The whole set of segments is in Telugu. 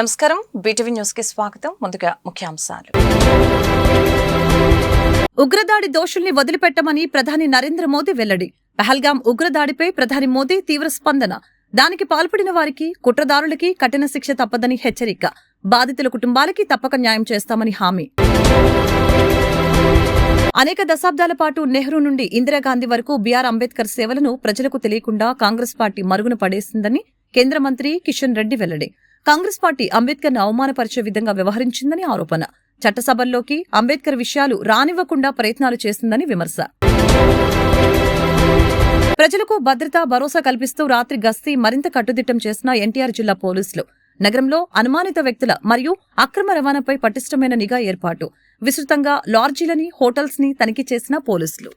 నమస్కారం బీటీవీ న్యూస్ కి స్వాగతం. ముందుగా ముఖ్యాంశాలు. ఉగ్రదాడి దోషుల్ని వదిలిపెట్టమని ప్రధాని నరేంద్ర మోదీ వెల్లడి. పహల్గాం ఉగ్రదాడిపై ప్రధాని మోదీ తీవ్ర స్పందన. దానికి పాల్పడిన వారికి, కుట్రదారులకి కఠిన శిక్ష తప్పదని హెచ్చరిక. బాధితుల కుటుంబాలకి తప్పక న్యాయం చేస్తామని హామీ. అనేక దశాబ్దాల పాటు నెహ్రూ నుండి ఇందిరాగాంధీ వరకు బీఆర్ అంబేద్కర్ సేవలను ప్రజలకు తెలియకుండా కాంగ్రెస్ పార్టీ మరుగున పడేసిందని కేంద్ర మంత్రి కిషన్ రెడ్డి వెల్లడి. కాంగ్రెస్ పార్టీ అంబేద్కర్ ను అవమానపరిచే విధంగా వ్యవహరించిందని ఆరోపణ. చట్టసభల్లోకి అంబేద్కర్ విషయాలు రానివ్వకుండా ప్రయత్నాలు చేసిందని విమర్శ. ప్రజలకు భద్రత భరోసా కల్పిస్తూ రాత్రి గస్తీ మరింత కట్టుదిట్టం చేసిన ఎన్టీఆర్ జిల్లా పోలీసులు. నగరంలో అనుమానిత వ్యక్తుల మరియు అక్రమ రవాణాపై పటిష్టమైన నిఘా ఏర్పాటు. విస్తృతంగా లాడ్జీలని, హోటల్స్ ని తనిఖీ చేసిన పోలీసులు.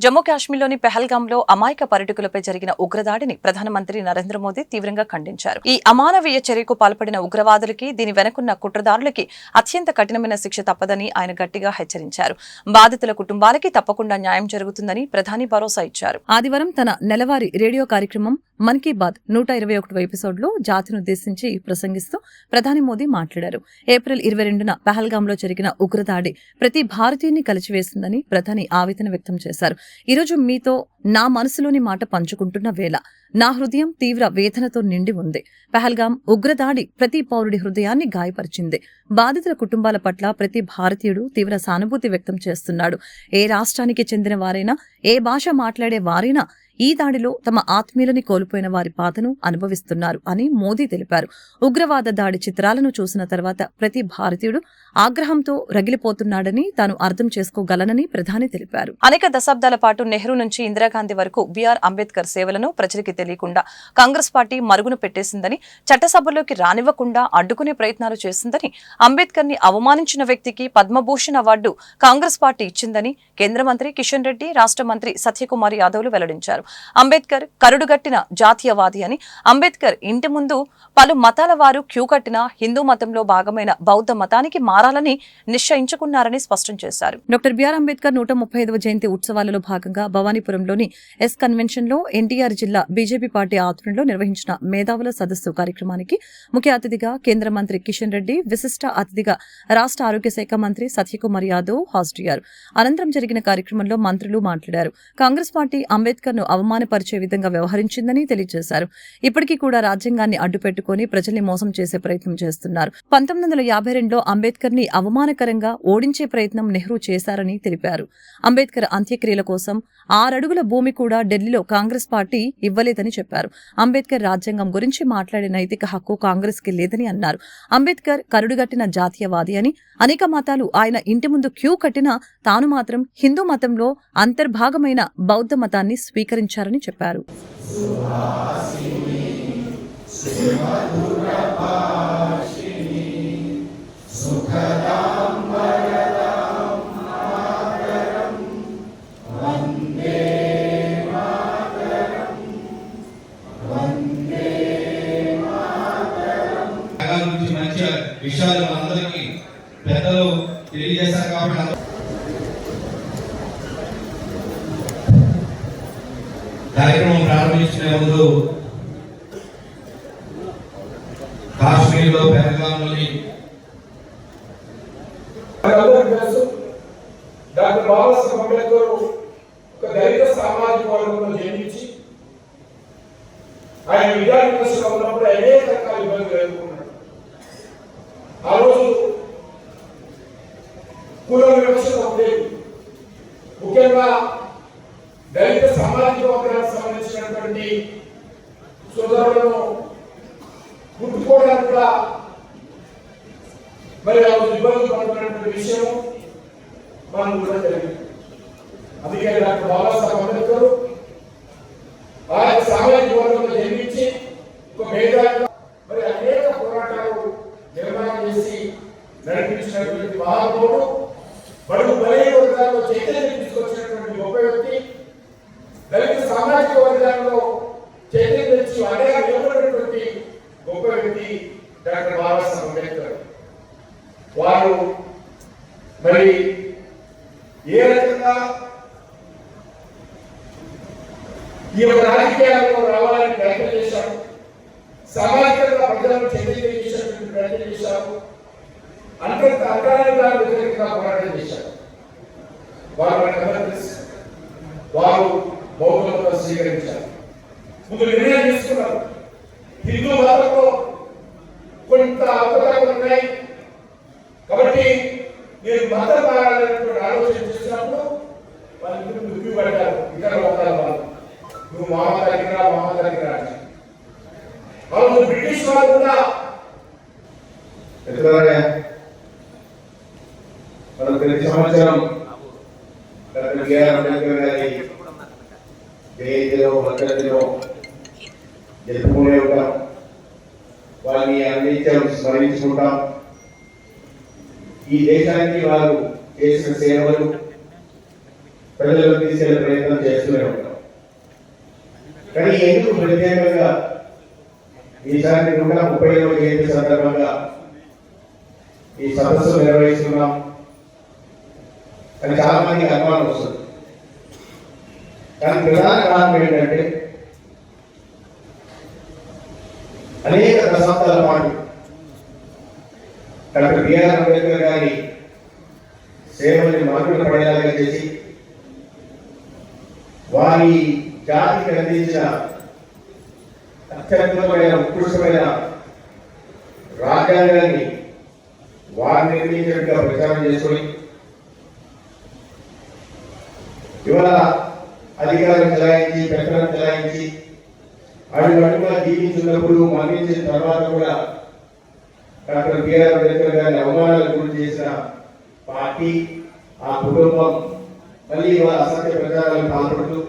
జమ్మూ కాశ్మీర్లోని పెహల్గాంలో అమాయక పర్యాటకులపై జరిగిన ఉగ్రదాడిని ప్రధానమంత్రి నరేంద్ర మోదీ తీవ్రంగా ఖండించారు. ఈ అమానవీయ చర్యకు పాల్పడిన ఉగ్రవాదులకి, దీని వెనుకున్న కుట్రదారులకి అత్యంత కఠినమైన శిక్ష తప్పదని ఆయన గట్టిగా హెచ్చరించారు. బాధితుల కుటుంబాలకి తప్పకుండా న్యాయం జరుగుతుందని ప్రధాని భరోసా ఇచ్చారు. ఆదివారం తన నెలవారీ రేడియో కార్యక్రమం మన్ కీ బాత్ 121వ ఎపిసోడ్లో జాతినుద్దేశించి ప్రసంగిస్తూ ప్రధాని మోదీ మాట్లాడారు. ఏప్రిల్ 22న పహల్గాంలో జరిగిన ఉగ్రదాడి ప్రతి భారతీయుని కలిచివేసిందని ప్రధాని ఆవేదన వ్యక్తం చేశారు. ఈరోజు మీతో నా మనసులోని మాట పంచుకుంటున్న వేళ నా హృదయం తీవ్ర వేదనతో నిండి ఉంది. పహల్గాం ఉగ్రదాడి ప్రతి పౌరుడి హృదయాన్ని గాయపరిచింది. బాధితుల కుటుంబాల పట్ల ప్రతి భారతీయుడు తీవ్ర సానుభూతి వ్యక్తం చేస్తున్నాడు. ఏ రాష్ట్రానికి చెందిన వారైనా, ఏ భాష మాట్లాడే వారైనా ఈ దాడిలో తమ ఆత్మీయులని కోల్పోయిన వారి బాధను అనుభవిస్తున్నారు అని మోదీ తెలిపారు. ఉగ్రవాద దాడి చిత్రాలను చూసిన తర్వాత ప్రతి భారతీయుడు ఆగ్రహంతో రగిలిపోతున్నాడని తాను అర్థం చేసుకోగలనని ప్రధాని తెలిపారు. అనేక దశాబ్దాల పాటు నెహ్రూ నుంచి ఇందిరాగాంధీ వరకు బీఆర్ అంబేద్కర్ సేవలను ప్రజలకి తెలియకుండా కాంగ్రెస్ పార్టీ మరుగున పెట్టేసిందని, చట్టసభలోకి రానివ్వకుండా అడ్డుకునే ప్రయత్నాలు చేసిందని, అంబేద్కర్ ని అవమానించిన వ్యక్తికి పద్మభూషణ్ అవార్డు కాంగ్రెస్ పార్టీ ఇచ్చిందని కేంద్ర మంత్రి కిషన్ రెడ్డి, రాష్ట్ర మంత్రి సత్యకుమార్ యాదవ్లు వెల్లడించారు. అంబేద్కర్ కరుడుగట్టిన జాతీయవాది అని, అంబేద్కర్ ఇంటి ముందు పలు మతాల వారు క్యూ కట్టినా హిందూ మతంలో భాగమైన బౌద్ధ మతానికి మారాలని నిశ్చయించుకున్నారని స్పష్టం చేశారు. డాక్టర్ బీఆర్ అంబేద్కర్ 135వ జయంతి ఉత్సవాలలో భాగంగా భవానీపురంలోని ఎస్ కన్వెన్షన్ లో ఎన్టీఆర్ జిల్లా బీజేపీ పార్టీ ఆధ్వర్యంలో నిర్వహించిన మేధావుల సదస్సు కార్యక్రమానికి ముఖ్య అతిథిగా కేంద్ర మంత్రి కిషన్ రెడ్డి, విశిష్ట అతిథిగా రాష్ట్ర ఆరోగ్య శాఖ మంత్రి సత్యకుమార్ యాదవ్ హాజరయ్యారు. అనంతరం జరిగిన కార్యక్రమంలో మంత్రులు మాట్లాడారు. కాంగ్రెస్ పార్టీ అంబేద్కర్ ను అవమానపరిచే విధంగా వ్యవహరించిందని తెలియజేశారు. ఇప్పటికీ కూడా రాజ్యాంగాన్ని అడ్డుపెట్టుకుని ప్రజల్ని మోసం చేసే ప్రయత్నం చేస్తున్నారు. 1952లో అంబేద్కర్ ని అవమానకరంగా ఓడించే ప్రయత్నం నెహ్రూ చేశారని తెలిపారు. అంబేద్కర్ అంత్యక్రియల కోసం 6 అడుగుల భూమి కూడా ఢిల్లీలో కాంగ్రెస్ పార్టీ ఇవ్వలేదని చెప్పారు. అంబేద్కర్ రాజ్యాంగం గురించి మాట్లాడే నైతిక హక్కు కాంగ్రెస్ కి లేదని అన్నారు. అంబేద్కర్ కరుడుగట్టిన జాతీయవాది అని, అనేక మతాలు ఆయన ఇంటి ముందు క్యూ కట్టినా తాను మాత్రం హిందూ మతంలో అంతర్భాగమైన బౌద్ధ మతాన్ని స్వీకరించారని చెప్పారు. విషయాలు అందరికీ పెద్దలు తెలియజేశారు కాబట్టి కార్యక్రమం ప్రారంభించిన ముందు కాశ్మీర్లో పెహల్గాంలోని డాక్టర్ బాబాసాహెబ్ అంబేద్కర్ ఒక దళిత సామాజిక వర్గంలో జన్మించి ఆయన విద్యార్థి దశలో ఉన్నప్పుడు అనేక రకాల ఇబ్బందులు ఎదుర్కొన్నాడు. ఆ రోజు కుల వివక్షత ఉండేది. ముఖ్యంగా దళిత సామాజిక వర్గానికి సంబంధించినటువంటి సోదరులను పుట్టుకోవడానికి కూడా మరి ఆ రోజు ఇబ్బందులు పడుతున్నటువంటి విషయం మనం కూడా జరిగింది. అందుకే డాక్టర్ బాబాసాహెబ్ అంబేద్కర్ ఆయన సామాజిక వర్గంలో జన్మించి ఒక మేధావిగా మరి అనేక పోరాటాలు నిర్మాణం చేసి నడిపించినటువంటి మహాత్ముడు, బడుగు బలహీన వర్గాల్లో చైతన్యం తీసుకొచ్చినటువంటి గొప్ప వ్యక్తి, దళిత సామాజిక వర్గాల్లో చైతన్యం తెచ్చి అనేక నిలబడినటువంటి గొప్ప వ్యక్తి డాక్టర్ బాబాసాహెబ్ అంబేద్కర్. వారు మరి ఏ రకంగా ఈ యొక్క రాజకీయాల్లో రావాలని ప్రయత్నం చేశారు. సామాజికంగా ప్రజలను చైతన్యం చేసేటువంటి ప్రయత్నం చేశారు. అంతరానిగా వ్యతిరేకంగా పోరాటం చేశారు. వారు మనకందరూ తెలుసు. వారు బౌద్ధ మతం స్వీకరించారు. ముందు నిర్ణయం తీసుకున్నారు. హిందూ మతంలో కొంత అవకాశాలు ఉన్నాయి కాబట్టి నేను మతం మారాలనేటువంటి ఆలోచన చేసినప్పుడు వాళ్ళు దుఃఖి పడ్డారు. ఇతర మతాల వాళ్ళు నువ్వు మహాదానికి రా వాళ్ళు బ్రిటిష్ వాళ్ళు కూడా మనం ప్రతి సంవత్సరం డాక్టర్ బిఆర్ అంబేద్కర్ గారి జయంతిలో వర్ధంతిలో జరుపుకునే ఉంటాం. వారిని అన్నిత్యం స్మరించుకుంటాం. ఈ దేశానికి వారు చేసిన సేవలు ప్రజలకు తీసుకెళ్లే ప్రయత్నం చేస్తూనే ఉంటాం. కానీ ఎందుకు ప్రత్యేకంగా ఈసారి 130వ జయంతి సందర్భంగా ఈ సదస్సు నిర్వహిస్తున్నాం అని చాలా మందికి అనుమానం వస్తుంది. కానీ ప్రధాన కారణం ఏంటంటే అనేక దశాబ్దాల పాటు డాక్టర్ బిఆర్ అంబేద్కర్ గారి సేవల్ని మరుగున పడేలాగా చేసి వారి జాతికి అందించిన అత్యద్భుతమైన ఉత్కృష్టమైన రాజ్యాంగాన్ని వారు నిర్మించినట్టుగా ప్రచారం చేసుకొని ఇవాళ అధికారం చెలాయించి పెత్తనం చెలాయించి అడుగుగా జీవించినప్పుడు మరణించిన తర్వాత కూడా డాక్టర్ బిఆర్ అంబేద్కర్ గారిని అవమానాలకు గురి చేసిన పార్టీ ఆ కుటుంబం మళ్ళీ ఇవాళ అసత్య ప్రచారాలకు పాల్పడుతూ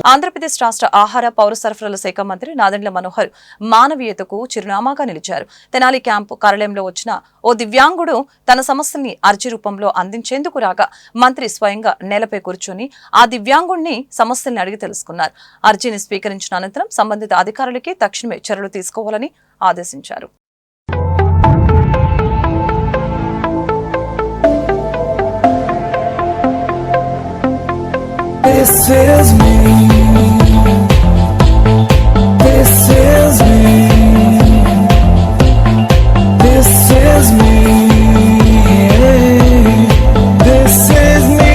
ఆంధ్రప్రదేశ్ రాష్ట్ర ఆహార పౌర సరఫరాల శాఖ మంత్రి నాదెండ్ల మనోహర్ మానవీయతకు చిరునామాగా నిలిచారు. తెనాలి క్యాంపు కార్యాలయంలో వచ్చిన ఓ దివ్యాంగుడు తన సమస్యల్ని అర్జీ రూపంలో అందించేందుకు రాగా మంత్రి స్వయంగా నేలపై కూర్చొని ఆ దివ్యాంగుడిని సమస్యల్ని అడిగి తెలుసుకున్నారు. అర్జీని స్వీకరించిన అనంతరం సంబంధిత అధికారులకి తక్షణమే చర్యలు తీసుకోవాలని ఆదేశించారు. This is me. This is me. This is me. This is me.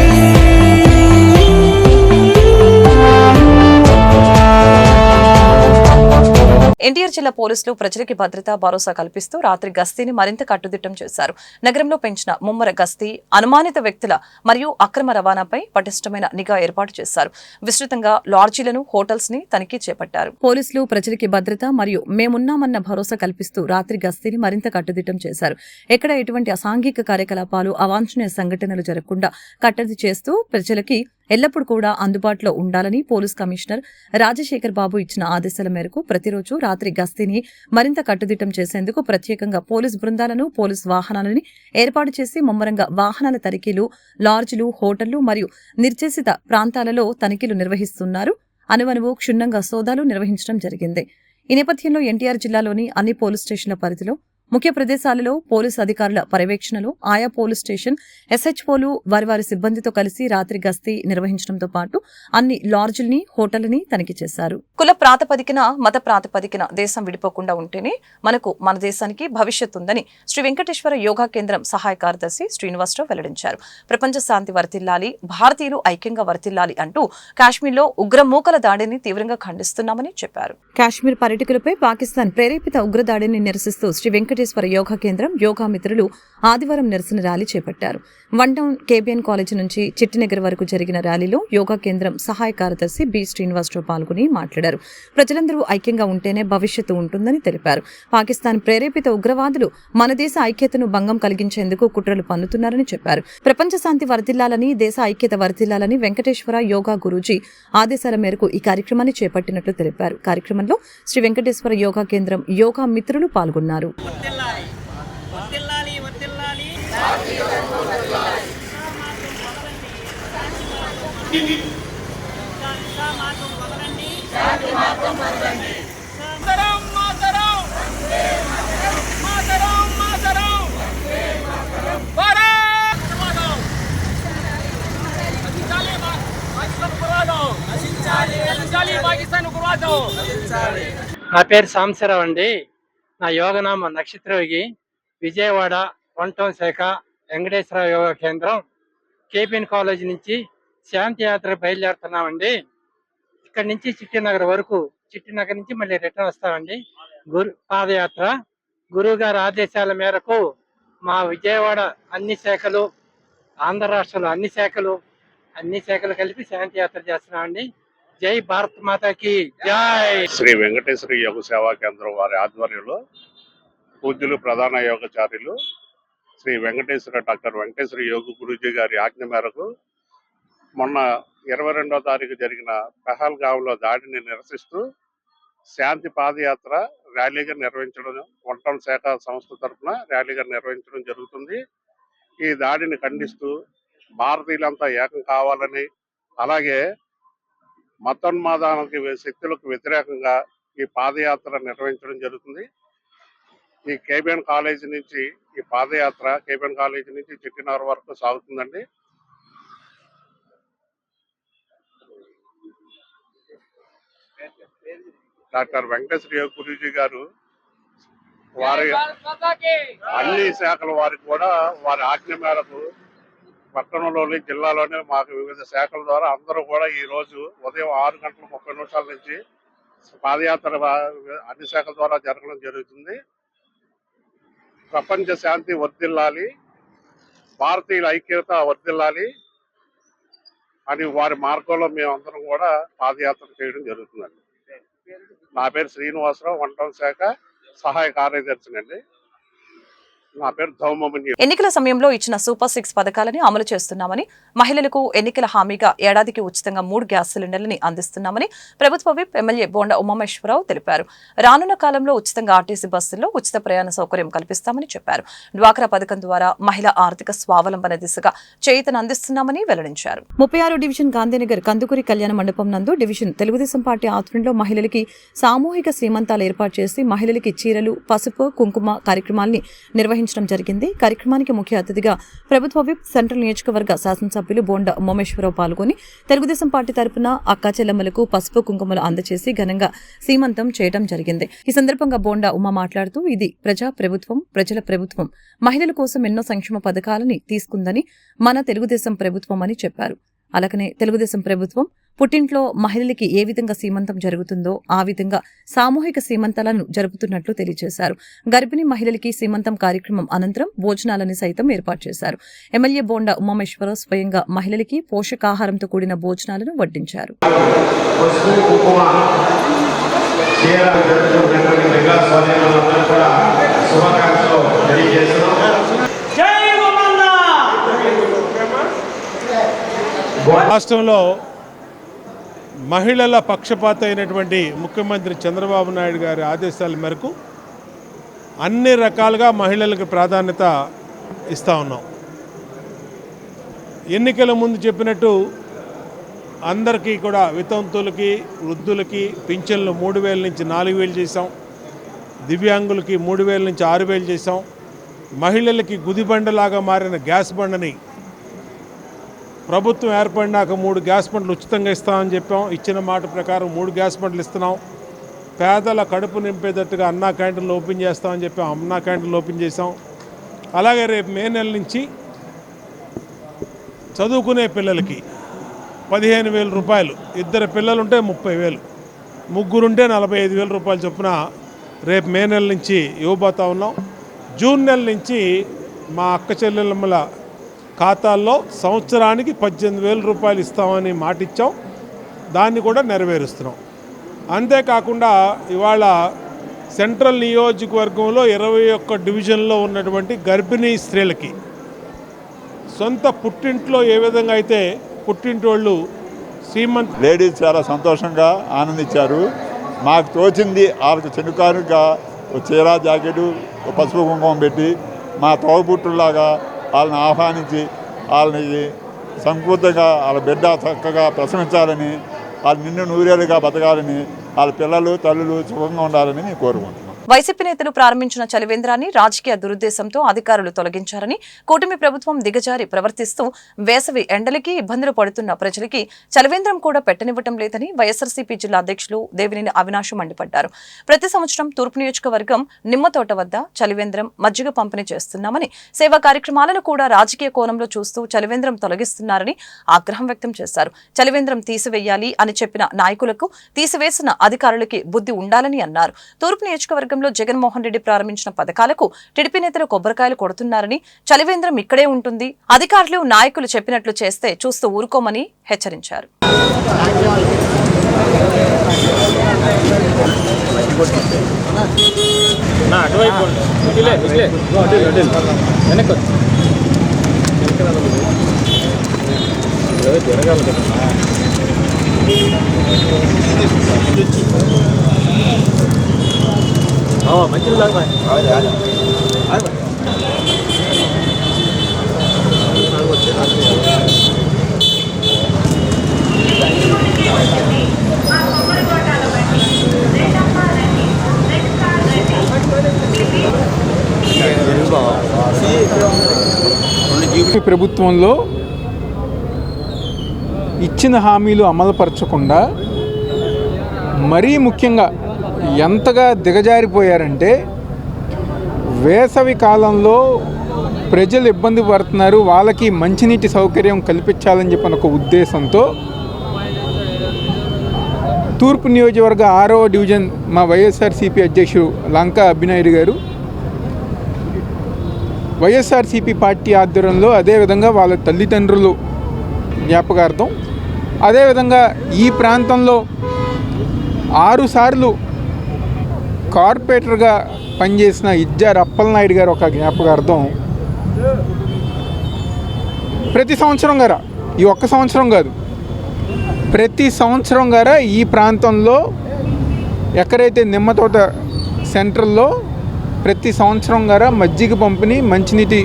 NTR జిల్లా పోలీసులు ప్రజలకి భద్రతా భరోసా కల్పిస్తూ రాత్రి గస్తీని మరింత కట్టుదిట్టం చేశారు. నగరంలో పెంచిన ముమ్మర గస్తీ, అనుమానిత వ్యక్తుల మరియు అక్రమ రవాణాపై పటిష్టమైన నిఘా ఏర్పాటు చేశారు. విస్తృతంగా లాడ్జీలను, హోటల్స్ ని తనిఖీ చేపట్టారు. పోలీసులు ప్రజలకి భద్రత మరియు మేమున్నామన్న భరోసా కల్పిస్తూ రాత్రి గస్తీని మరింత కట్టుదిట్టం చేశారు. ఎక్కడ ఎటువంటి అసాంఘిక కార్యకలాపాలు, అవాంఛనీయ సంఘటనలు జరగకుండా కట్టడి చేస్తూ ప్రజలకి ఎల్లప్పుడూ కూడా అందుబాటులో ఉండాలని పోలీస్ కమిషనర్ రాజశేఖర్ బాబు ఇచ్చిన ఆదేశాల మేరకు ప్రతిరోజు రాత్రి గస్తీని మరింత కట్టుదిట్టం చేసేందుకు ప్రత్యేకంగా పోలీస్ బృందాలను, పోలీస్ వాహనాలని ఏర్పాటు చేసి ముమ్మరంగా వాహనాల తనిఖీలు, లాడ్జీలు, హోటళ్లు మరియు నిర్దేశిత ప్రాంతాలలో తనిఖీలు నిర్వహిస్తున్నారు. అనువనువు క్షుణ్ణంగా సోదాలు నిర్వహించడం జరిగింది. ఈ నేపథ్యంలో ఎన్టీఆర్ జిల్లాలోని అన్ని పోలీస్ స్టేషన్ల పరిధిలో ముఖ్య ప్రదేశాలలో పోలీసు అధికారుల పర్యవేక్షణలో ఆయా పోలీస్ స్టేషన్ ఎస్హెచ్ఓలు వారి సిబ్బందితో కలిసి రాత్రి గస్తీ నిర్వహించడంతో పాటు అన్ని లాడ్జీల్ని, హోటళ్లని తనిఖీ చేశారు. కుల ప్రాతిపదికన, మత ప్రాతిపదికన దేశం విడిపోకుండా ఉంటేనే మనకు మన దేశానికి భవిష్యత్తు ఉందని శ్రీ వెంకటేశ్వర యోగా కేంద్రం సహాయ కార్యదర్శి శ్రీనివాసరావు వెల్లడించారు. ప్రపంచ శాంతి వర్ధిల్లాలి, భారతీయులు ఐక్యంగా వర్ధిల్లాలి అంటూ కాశ్మీర్లో ఉగ్రమూకల దాడిని తీవ్రంగా ఖండిస్తున్నామని చెప్పారు. కాశ్మీర్ పర్యాటకులపై పాకిస్తాన్ ప్రేరేపిత ఉగ్రదాడిని నిరసిస్తూ శ్రీ వెంకటేశ్వర యోగా కేంద్రం యోగా మిత్రులు ఆదివారం నిరసన ర్యాలీ చేపట్టారు. వన్ టౌన్ కేబిఎన్ కాలేజీ నుంచి చిట్టినగర్ వరకు జరిగిన ర్యాలీలో యోగా కేంద్రం సహాయ కార్యదర్శి బి శ్రీనివాసరావు పాల్గొని మాట్లాడారు. ప్రజలందరూ ఐక్యంగా ఉంటేనే భవిష్యత్తు ఉంటుందని తెలిపారు. పాకిస్తాన్ ప్రేరేపిత ఉగ్రవాదులు మన దేశ ఐక్యతను భంగం కలిగించేందుకు కుట్రలు పన్నుతున్నారని చెప్పారు. ప్రపంచ శాంతి వర్ధిల్లాలని, దేశ ఐక్యత వర్ధిల్లాలని వెంకటేశ్వర యోగా గురూజీ ఆదేశాల మేరకు ఈ కార్యక్రమాన్ని చేపట్టినట్లు తెలిపారు. కార్యక్రమంలో శ్రీ వెంకటేశ్వర యోగా కేంద్రం యోగా మిత్రులు పాల్గొన్నారు. పాకిస్తాన్ నా పేరు సాంబశివరావు అండి. నా యోగనామ నక్షత్రయోగి. విజయవాడ 1 టౌన్ శాఖ వెంకటేశ్వర యోగా కేంద్రం కేపీఎన్ కాలేజ్ నుంచి శాంతి యాత్ర బయలుదేరుతున్నామండి. ఇక్కడ నుంచి చిట్టినగర్ వరకు, చిట్టినగర్ నుంచి మళ్ళీ రిటర్న్ వస్తామండి. పాదయాత్ర గురువు గారి ఆదేశాల మేరకు మా విజయవాడ అన్ని శాఖలు, ఆంధ్ర రాష్ట్రంలో అన్ని శాఖలు కలిపి శాంతి యాత్ర చేస్తున్నామండి. జై భారత్ మాతాకి జై. శ్రీ వెంకటేశ్వర యోగ సేవా కేంద్రం వారి ఆధ్వర్యంలో పూజ్యులు ప్రధాన యోగాచార్యులు శ్రీ డాక్టర్ వెంకటేశ్వర యోగ గురూజీ గారి ఆజ్ఞ మేరకు మొన్న 22వ తారీఖు జరిగిన పహల్గామ్లో దాడిని నిరసిస్తూ శాంతి పాదయాత్ర ర్యాలీగా నిర్వహించడం, 1 టౌన్ శాఖ సంస్థ తరఫున ర్యాలీగా నిర్వహించడం జరుగుతుంది. ఈ దాడిని ఖండిస్తూ భారతీయులంతా ఏకం కావాలని, అలాగే మతోన్మాదానికి శక్తులకు వ్యతిరేకంగా ఈ పాదయాత్ర నిర్వహించడం జరుగుతుంది. ఈ కేబిఎన్ కాలేజీ నుంచి ఈ పాదయాత్ర కేబిఎన్ కాలేజీ నుంచి చిట్టినగర్ వరకు సాగుతుందండి. డాక్టర్ వెంకటేశ్వర యోగ గురూజీ గారు వారి అన్ని శాఖల వారికి కూడా వారి ఆజ్ఞ మేరకు పట్టణంలోని జిల్లాలోని మాకు వివిధ శాఖల ద్వారా అందరూ కూడా ఈ రోజు ఉదయం 6:30 నుంచి పాదయాత్ర అన్ని శాఖల ద్వారా జరగడం జరుగుతుంది. ప్రపంచ శాంతి వర్ధిల్లాలి, భారతీయుల ఐక్యత వర్ధిల్లాలి అని వారి మార్గంలో మేమందరం కూడా పాదయాత్ర చేయడం జరుగుతుందండి. నా పేరు శ్రీనివాసరావు, 1 టౌన్ శాఖ సహాయ కార్యదర్శినండి. నా పేరు ధౌమమణి. ఎన్నికల సమయంలో ఇచ్చిన సూపర్ 6 పథకాలని అమలు చేస్తున్నామని, మహిళలకు ఎన్నికల హామీగా ఏడాదికి ఉచితంగా 3 గ్యాస్ సిలిండర్లని అందిస్తున్నామని ప్రభుత్వ విప్ ఎమ్మెల్యే బోండా ఉమామేశ్వరరావు తెలిపారు. రానున్న కాలంలో ఉచితంగా ఆర్టీసీ బస్సుల్లో ఉచిత ప్రయాణ సౌకర్యం కల్పిస్తామని చెప్పారు. డ్వాక్రా పథకం ద్వారా మహిళా ఆర్థిక స్వావలంబన దిశగా చేయూతను అందిస్తున్నామని వెల్లడించారు. 36 డివిజన్ గాంధీనగర్ కందుకూరి కళ్యాణ మండపం నందు డివిజన్ తెలుగుదేశం పార్టీ ఆధ్వర్యంలో మహిళలకి సామూహిక సీమంతాలు ఏర్పాటు చేసి మహిళలకి చీరలు, పసుపు, కుంకుమ కార్యక్రమాల్ని నిర్వహించడం జరిగింది. కార్యక్రమానికి ముఖ్య అతిథిగా ప్రభుత్వ విప్ సెంట్రల్ నియోజకవర్గ శాసనసభ్యులు బోండా ఉమామేశ్వరరావు పాల్గొని తెలుగుదేశం పార్టీ తరపున అక్కా చెల్లెమ్మలకు పసుపు కుంకుమలు అందజేసి ఘనంగా సీమంతం చేయడం జరిగింది. ఈ సందర్భంగా బోండా ఉమా మాట్లాడుతూ ఇది ప్రజా ప్రభుత్వం, ప్రజల ప్రభుత్వం, మహిళల కోసం ఎన్నో సంక్షేమ పథకాలని తీసుకుందని మన తెలుగుదేశం ప్రభుత్వం అని చెప్పారు. అలాగనే తెలుగుదేశం ప్రభుత్వం పుట్టింట్లో మహిళలకి ఏ విధంగా సీమంతం జరుగుతుందో ఆ విధంగా సామూహిక సీమంతాలను జరుపుతున్నట్లు తెలియజేశారు. గర్భిణీ మహిళలకి సీమంతం కార్యక్రమం అనంతరం భోజనాలని సైతం ఏర్పాటు చేశారు. ఎమ్మెల్యే బోండా ఉమామేశ్వరరావు స్వయంగా మహిళలకి పోషకాహారంతో కూడిన భోజనాలను వడ్డించారు. రాష్ట్రంలో మహిళల పక్షపాత అయినటువంటి ముఖ్యమంత్రి చంద్రబాబు నాయుడు గారి ఆదేశాల మేరకు అన్ని రకాలుగా మహిళలకు ప్రాధాన్యత ఇస్తూ ఉన్నాం. ఎన్నికల ముందు చెప్పినట్టు అందరికీ కూడా వితంతులకి, వృద్ధులకి పింఛన్లు 3,000 నుంచి 4,000 చేశాం. దివ్యాంగులకి 3,000 నుంచి 6,000 చేశాం. మహిళలకి గుదిబండలాగా మారిన గ్యాస్ బండని ప్రభుత్వం ఏర్పడినాక 3 గ్యాస్ బండ్లు ఉచితంగా ఇస్తామని చెప్పాం. ఇచ్చిన మాట ప్రకారం 3 గ్యాస్ బండ్లు ఇస్తున్నాం. పేదల కడుపు నింపేటట్టుగా అన్నా క్యాంటీన్లు ఓపెన్ చేస్తామని చెప్పాం. అన్నా క్యాంటీన్లు ఓపెన్ చేసాం. అలాగే రేపు మే నెల నుంచి చదువుకునే పిల్లలకి 15,000 రూపాయలు, 2 పిల్లలుంటే 30,000, ముగ్గురుంటే 45,000 రూపాయలు చొప్పున రేపు మే నెల నుంచి ఇవ్వబోతా ఉన్నాం. జూన్ నెల నుంచి మా అక్క చెల్లెమ్మల ఖాతాల్లో సంవత్సరానికి 18,000 రూపాయలు ఇస్తామని మాటిచ్చాం. దాన్ని కూడా నెరవేరుస్తున్నాం. అంతేకాకుండా ఇవాళ సెంట్రల్ నియోజకవర్గంలో 21 డివిజన్లో ఉన్నటువంటి గర్భిణీ స్త్రీలకి సొంత పుట్టింట్లో ఏ విధంగా అయితే పుట్టింటోళ్ళు లేడీస్ చాలా సంతోషంగా ఆనందించారు. మాకు తోచింది వాళ్ళకి చెనుకారుగా చీర, జాకెటు, పసుపు కుంకుమం పెట్టి మా తోబుట్టులాగా వాళ్ళని ఆహ్వానించి వాళ్ళని సంపూర్ణంగా వాళ్ళ బిడ్డ చక్కగా ప్రసవించాలని, వాళ్ళు నిన్ను నూరేళ్ళుగా బతకాలని, వాళ్ళ పిల్లలు తల్లులు సుఖంగా ఉండాలని నేను కోరుకుంటున్నాను. వైసీపీ నేతలు ప్రారంభించిన చలివేంద్రాన్ని రాజకీయ దురుద్దేశంతో అధికారులు తొలగించారని, కూటమి ప్రభుత్వం దిగజారి ప్రవర్తిస్తూ వేసవి ఎండలకి ఇబ్బందులు పడుతున్న ప్రజలకి చలివేంద్రం కూడా పెట్టనివ్వటం లేదని వైఎస్ఆర్సీపీ జిల్లా అధ్యక్షులు దేవినేని అవినాష్ మండిపడ్డారు. ప్రతి సంవత్సరం తూర్పు నియోజకవర్గం నిమ్మతోట వద్ద చలివేంద్రం, మజ్జిగ పంపిణీ చేస్తున్నామని, సేవా కార్యక్రమాలను కూడా రాజకీయ కోణంలో చూస్తూ చలివేంద్రం తొలగిస్తున్నారని ఆగ్రహం వ్యక్తం చేశారు. చలివేంద్రం తీసివేయాలి అని చెప్పిన నాయకులకు, తీసివేసిన అధికారులకి బుద్ధి ఉండాలని అన్నారు. తూర్పు నియోజకవర్గంలో జగన్మోహన్ రెడ్డి ప్రారంభించిన పథకాలకు టీడీపీ నేతలు కొబ్బరికాయలు కొడుతున్నారని, చలివేంద్రం ఇక్కడే ఉంటుంది, అధికారులు నాయకులు చెప్పినట్లు చేస్తే చూస్తూ ఊరుకోమని హెచ్చరించారు. ప్రభుత్వంలో ఇచ్చిన హామీలు అమలుపరచకుండా మరీ ముఖ్యంగా ఎంతగా దిగజారిపోయారంటే, వేసవి కాలంలో ప్రజలు ఇబ్బంది పడుతున్నారు, వాళ్ళకి మంచినీటి సౌకర్యం కల్పించాలని చెప్పిన ఒక ఉద్దేశంతో తూర్పు నియోజకవర్గ 6వ డివిజన్ మా వైఎస్ఆర్సీపీ అధ్యక్షుడు లంకా అభినాయుడు గారు వైఎస్ఆర్సీపీ పార్టీ ఆధ్వర్యంలో, అదేవిధంగా వాళ్ళ తల్లిదండ్రులు జ్ఞాపకార్థం, అదేవిధంగా ఈ ప్రాంతంలో 6 సార్లు కార్పొరేటర్గా పనిచేసిన ఇజ్జార్ అప్పలనాయుడు గారు ఒక జ్ఞాపకార్థం ప్రతి సంవత్సరం గారా, ఈ ఒక్క సంవత్సరం కాదు, ప్రతి సంవత్సరం గారా ఈ ప్రాంతంలో ఎక్కడైతే నిమ్మతోట సెంట్రల్లో ప్రతి సంవత్సరం గారా మజ్జిగ పంపిణీ, మంచినీటి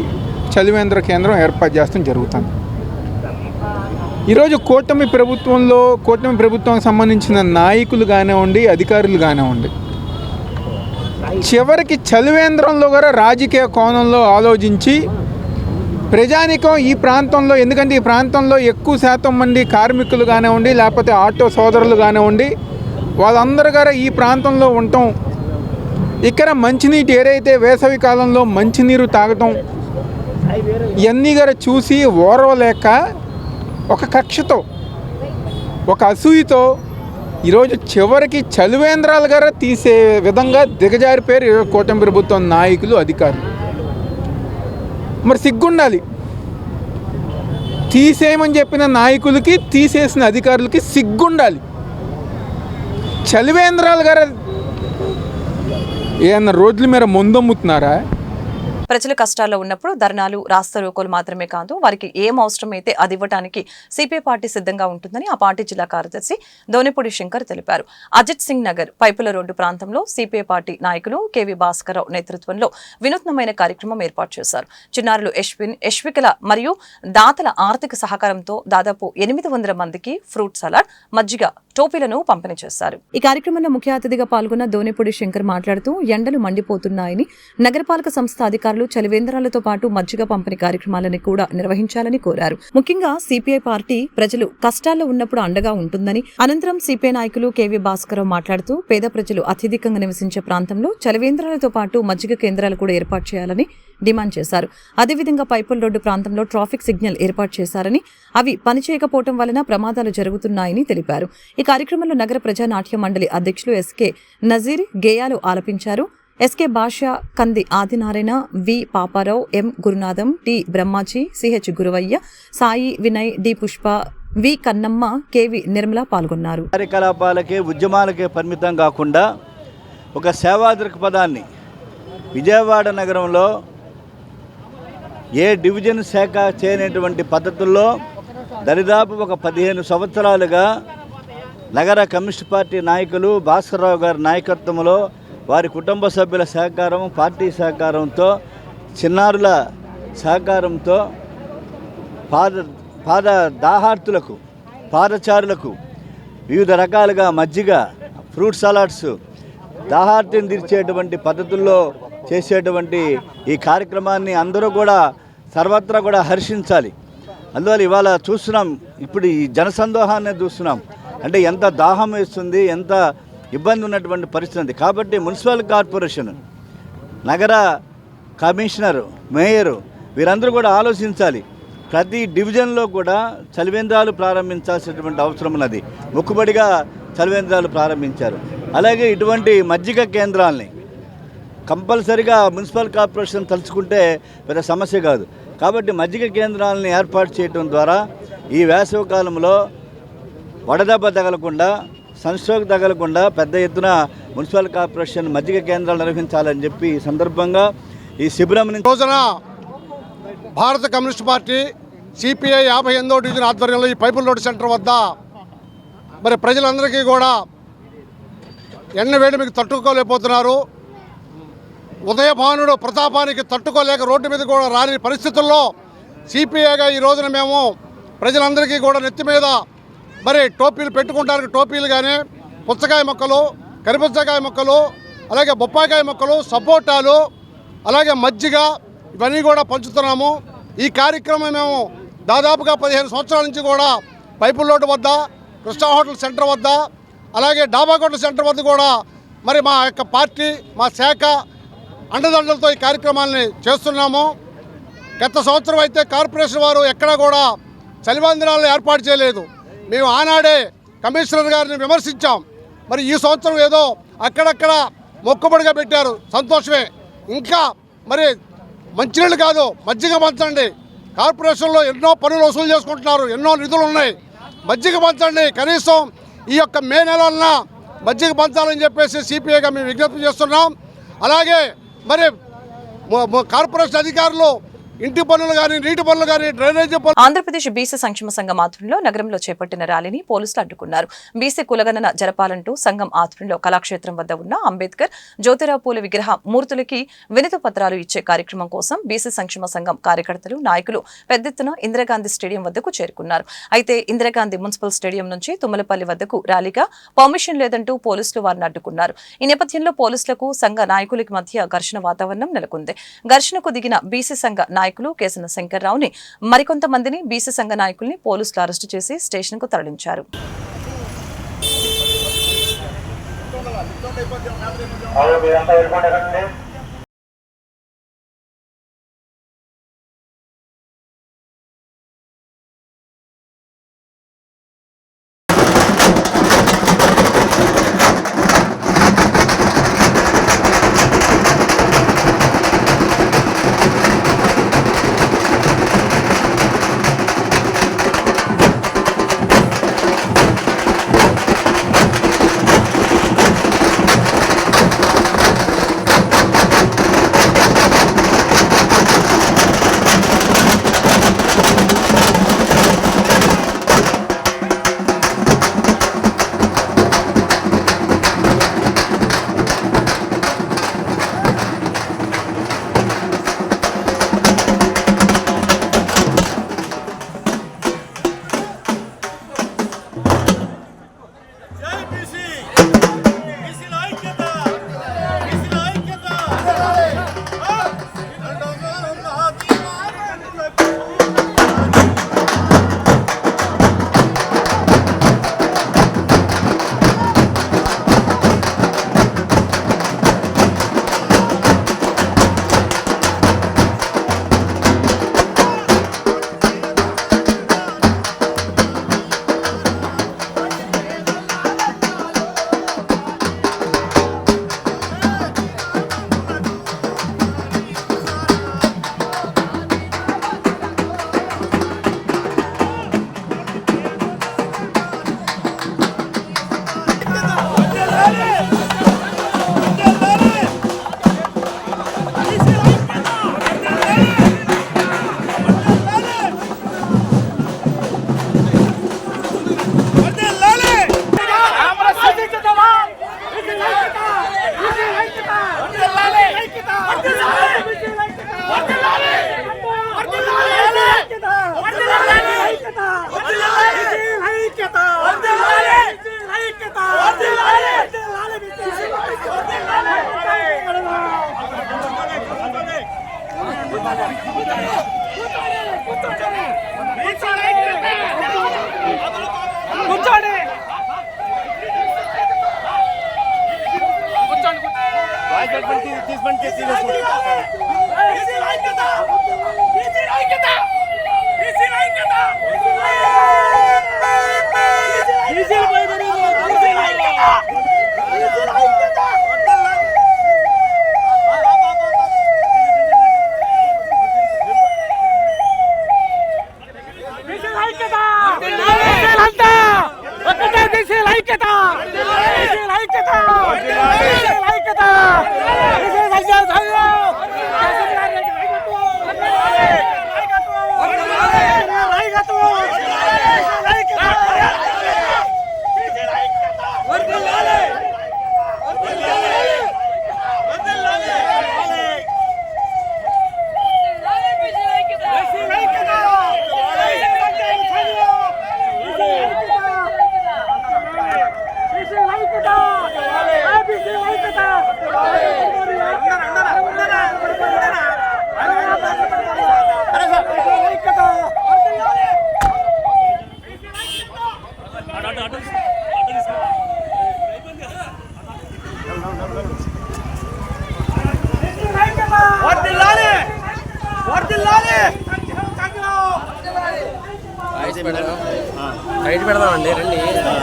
చలివేంద్ర కేంద్రం ఏర్పాటు చేస్తాం జరుగుతుంది. ఈరోజు కూటమి ప్రభుత్వానికి సంబంధించిన నాయకులు కానివ్వండి, అధికారులు కానివ్వండి, చివరికి చలివేంద్రంలో కూడా రాజకీయ కోణంలో ఆలోచించి ప్రజానికం ఈ ప్రాంతంలో, ఎందుకంటే ఈ ప్రాంతంలో ఎక్కువ శాతం మంది కార్మికులు కానివ్వండి, లేకపోతే ఆటో సోదరులు కానివ్వండి, వాళ్ళందరూ గారా ఈ ప్రాంతంలో ఉండటం, ఇక్కడ మంచినీటి ఏదైతే వేసవి కాలంలో మంచినీరు తాగటం, ఇవన్నీ గారు చూసి ఓర్వలేక ఒక కక్షతో, ఒక అసూయతో ఈరోజు చివరికి చలివేంద్రాలు గారా తీసే విధంగా దిగజారిపోయారు కూటమి ప్రభుత్వం నాయకులు, అధికారులు. మరి సిగ్గుండాలి. తీసేయమని చెప్పిన నాయకులకి, తీసేసిన అధికారులకి సిగ్గుండాలి. చలివేంద్రాలు గారా ఏమన్నా రోడ్ల మీద ముందమ్ముతున్నారా? ప్రజలు కష్టాల్లో ఉన్నప్పుడు ధర్నాలు, రాస్తారోకోలు మాత్రమే కాదు, వారికి ఏం అవసరమైతే అది ఇవ్వడానికి సిపిఐ పార్టీ సిద్ధంగా ఉంటుందని ఆ పార్టీ జిల్లా కార్యదర్శి దోనిపూడి శంకర్ తెలిపారు. అజిత్ సింగ్ నగర్ పైపుల రోడ్డు ప్రాంతంలో సిపిఐ పార్టీ నాయకులు కేవీ భాస్కరరావు నేతృత్వంలో వినూత్నమైన కార్యక్రమం ఏర్పాటు చేశారు. చిన్నారులు యశ్వికల మరియు దాతల ఆర్థిక సహకారంతో దాదాపు 800 మందికి ఫ్రూట్ సలాడ్, మజ్జిగ, టోపీలను పంపిణీ చేశారు. ఈ కార్యక్రమంలో ముఖ్య అతిథిగా పాల్గొన్న దోనిపూడి శంకర్ మాట్లాడుతూ ఎండలు మండిపోతున్నాయని, నగరపాలక సంస్థ అధికారులు చలివేంద్రాలతో పాటు మజ్జిగ పంపిణీ కార్యక్రమాలను కూడా నిర్వహించాలని కోరారు. ముఖ్యంగా సిపిఐ పార్టీ ప్రజలు కష్టాల్లో ఉన్నప్పుడు అండగా ఉంటుందని. అనంతరం సిపిఐ నాయకులు కేవీ భాస్కరరావు మాట్లాడుతూ పేద ప్రజలు అత్యధికంగా నివసించే ప్రాంతంలో చలివేంద్రాలతో పాటు మజ్జిగ కేంద్రాలు కూడా ఏర్పాటు చేయాలని డిమాండ్ చేశారు. అదేవిధంగా పైపుల్ రోడ్డు ప్రాంతంలో ట్రాఫిక్ సిగ్నల్ ఏర్పాటు చేశారని, అవి పనిచేయకపోవడం వలన ప్రమాదాలు జరుగుతున్నాయని తెలిపారు. ఈ కార్యక్రమంలో నగర ప్రజా నాట్య మండలి అధ్యక్షులు ఎస్కే నజీర్ గేయాలు ఆలపించారు. SK Basha, Kandi Adinarayana, V Paparao, M Gurunatham, T Brahmaji, CH Guruvayya, Sai Vinay, D Pushpa, V Kannamma, KV Nirmala పాల్గొన్నారు. కార్యకలాపాలకే, ఉద్యమాలకే పరిమితం కాకుండా ఒక సేవా దృక్పథాన్ని విజయవాడ నగరంలో ఏ డివిజన్ శాఖ చేయనటువంటి పద్ధతుల్లో దరిదాపు ఒక 15 సంవత్సరాలుగా నగర కమ్యూనిస్ట్ పార్టీ నాయకులు భాస్కర్రావు గారి నాయకత్వంలో, వారి కుటుంబ సభ్యుల సహకారం, పార్టీ సహకారంతో, చిన్నారుల సహకారంతో దాహార్తులకు, పాదచారులకు వివిధ రకాలుగా మజ్జిగ, ఫ్రూట్ సలాడ్స్, దాహార్తిని తీర్చేటువంటి పద్ధతుల్లో చేసేటువంటి ఈ కార్యక్రమాన్ని అందరూ కూడా సర్వత్రా కూడా హర్షించాలి. అందువల్ల ఇవాళ చూస్తున్నాం, ఇప్పుడు ఈ జనసందోహాన్ని చూస్తున్నాం. అంటే ఎంత దాహం వేస్తుంది, ఎంత ఇబ్బంది ఉన్నటువంటి పరిస్థితి. కాబట్టి మున్సిపల్ కార్పొరేషన్, నగర కమిషనరు, మేయరు వీరందరూ కూడా ఆలోచించాలి. ప్రతి డివిజన్లో కూడా చలివేంద్రాలు ప్రారంభించాల్సినటువంటి అవసరం ఉన్నది. మొక్కుబడిగా చలివేంద్రాలు ప్రారంభించారు. అలాగే ఇటువంటి మజ్జిగ కేంద్రాలని కంపల్సరిగా మున్సిపల్ కార్పొరేషన్ తలుచుకుంటే పెద్ద సమస్య కాదు. కాబట్టి మజ్జిగ కేంద్రాలని ఏర్పాటు చేయడం ద్వారా ఈ వేసవి కాలంలో వడదెబ్బ తగలకుండా, సన్స్ట్రోక్ తగలకుండా పెద్ద ఎత్తున మున్సిపల్ కార్పొరేషన్ మజ్జిగ కేంద్రాలు నిర్వహించాలని చెప్పి ఈ సందర్భంగా ఈ శిబిరం రోజున భారత కమ్యూనిస్ట్ పార్టీ సిపిఐ 58వ డివిజన్ ఆధ్వర్యంలో ఈ పైపుల్ రోడ్ సెంటర్ వద్ద మరి ప్రజలందరికీ కూడా ఎండ వేడిమికి తట్టుకోలేకపోతున్నారు. ఉదయభానుడు ప్రతాపానికి తట్టుకోలేక రోడ్డు మీద కూడా రాని పరిస్థితుల్లో సిపిఐగా ఈ రోజున మేము ప్రజలందరికీ కూడా నెత్తి మీద మరి టోపీలు పెట్టుకుంటానికి టోపీలు కానీ, పుచ్చకాయ మొక్కలు, కరిపుచ్చకాయ మొక్కలు, అలాగే బొప్పాయికాయ మొక్కలు, సపోటాలు, అలాగే మజ్జిగ ఇవన్నీ కూడా పంచుతున్నాము. ఈ కార్యక్రమం మేము దాదాపుగా 15 సంవత్సరాల నుంచి కూడా పైపుల్ రోడ్డు వద్ద, కృష్ణా హోటల్ సెంటర్ వద్ద, అలాగే డాబాకోట సెంటర్ వద్ద కూడా మరి మా యొక్క పార్టీ, మా శాఖ అండదండలతో ఈ కార్యక్రమాన్ని చేస్తున్నాము. గత సంవత్సరం అయితే కార్పొరేషన్ వారు ఎక్కడా కూడా చలివేంద్రాలను ఏర్పాటు చేయలేదు. మేము ఆనాడే కమిషనర్ గారిని విమర్శించాం. మరి ఈ సంవత్సరం ఏదో అక్కడక్కడ మొక్కుబడిగా పెట్టారు, సంతోషమే. ఇంకా మరి మంచినీళ్ళు కాదు, మజ్జిగ పంచండి. కార్పొరేషన్లో ఎన్నో పనులు వసూలు చేసుకుంటున్నారు, ఎన్నో నిధులు ఉన్నాయి, మజ్జిగ పంచండి. కనీసం ఈ యొక్క మే నెలన్నా మజ్జిగ పంచాలని చెప్పేసి సిపిఐగా మేము విజ్ఞప్తి చేస్తున్నాం. అలాగే మరి కార్పొరేషన్ అధికారులు ఇంటి పనులు కానీ, నీటి పనులు కానీ, డ్రైనేజీ పనులు. ఆంధ్రప్రదేశ్ బీసీ సంక్షేమ సంఘం ఆధ్వర్యంలో నగరంలో చేపట్టిన ర్యాలీని పోలీసులు అడ్డుకున్నారు. బీసీ కులగణన జరపాలంటూ సంఘం ఆధ్వర్యంలో కళాక్షేత్రం వద్ద ఉన్న అంబేద్కర్, జ్యోతిరావు పూలే విగ్రహ మూర్తులకి వినతి పత్రాలు ఇచ్చే కార్యక్రమం కోసం బీసీ సంక్షేమ సంఘం కార్యకర్తలు, నాయకులు పెద్ద ఎత్తున ఇందిరాగాంధీ స్టేడియం వద్దకు చేరుకున్నారు. అయితే ఇందిరాగాంధీ మున్సిపల్ స్టేడియం నుంచి తుమ్మలపల్లి వద్దకు ర్యాలీగా పర్మిషన్ లేదంటూ పోలీసులు వారిని అడ్డుకున్నారు. ఈ నేపథ్యంలో పోలీసులకు సంఘ నాయకులకి మధ్య ఘర్షణ వాతావరణం నెలకొంది. ఘర్షణకు దిగిన బీసీ సంఘ నాయకులు కేసన శంకర్రావుని, మరికొంతమందిని బీసీ సంఘ నాయకుల్ని పోలీసులు అరెస్టు చేసి స్టేషన్ కు తరలించారు.